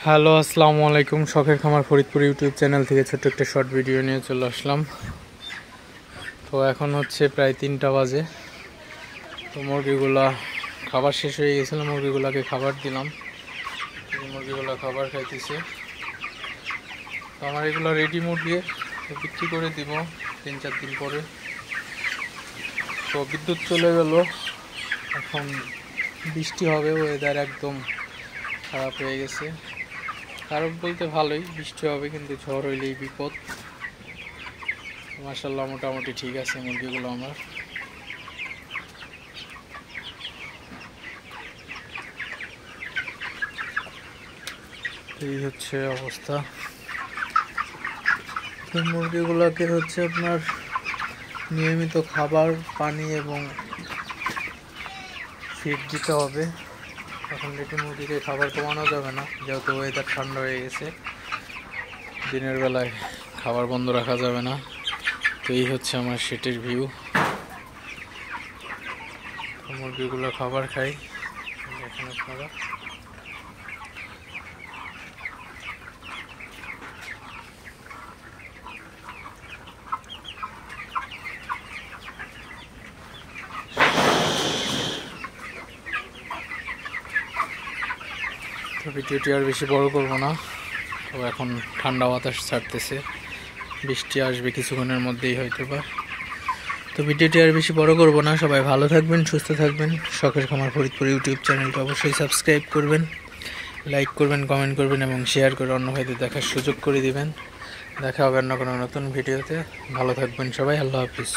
Hello, আসসালামু আলাইকুম। শখের খামার ফরিদপুর ইউটিউব চ্যানেল থেকে ছোট্ট একটা শর্ট ভিডিও নিয়ে চলে আসলাম। তো এখন হচ্ছে প্রায় 3টা বাজে। তো মুরগিগুলা খাবার শেষ হয়ে গেছিলো, মুরগিগুলাকে খাবার দিলাম। মুরগিগুলা খাবার খাইতেছে। তো আমার এগুলো রেডি মুরগি বিক্রি করে দিব 3-4 দিন পরে। তো বিদ্যুৎ চলে গেল, এখন বৃষ্টি হবে, ওয়েদার একদম খারাপ হয়ে গেছে। খারাপ বলতে ভালোই, বৃষ্টি হবে কিন্তু ঝড় হইলেই বিপদ। মাশাআল্লাহ মোটামুটি ঠিক আছে মুরগিগুলো আমার। এই হচ্ছে অবস্থা। তো মুরগিগুলোকে হচ্ছে আপনার নিয়মিত খাবার, পানি এবং ফিড দিতে হবে। এখন রেডি মুরগিকে খাবার কমানো যাবে না, যেহেতু ওয়েদার ঠান্ডা হয়ে গেছে। দিনের বেলায় খাবার বন্ধ রাখা যাবে না। তো এই হচ্ছে আমার সেটের ভিউ। মুরগিগুলো খাবার খাই, দেখেন আপনারা। তো ভিডিওটি আর বেশি বড় করব না। তো এখন ঠান্ডা বাতাস ছাড়তেছে, বৃষ্টি আসবে কিছুক্ষণের মধ্যেই হয়তো বা। তো ভিডিওটি আর বেশি বড় করব না। সবাই ভালো থাকবেন, সুস্থ থাকবেন। শখের খামার ফরিদপুর ইউটিউব চ্যানেলটা অবশ্যই সাবস্ক্রাইব করবেন, লাইক করবেন, কমেন্ট করবেন এবং শেয়ার করে অন্য ভাইদের দেখার সুযোগ করে দিবেন। দেখা হবে অন্য কোনো নতুন ভিডিওতে। ভালো থাকবেন সবাই। আল্লাহ হাফিজ।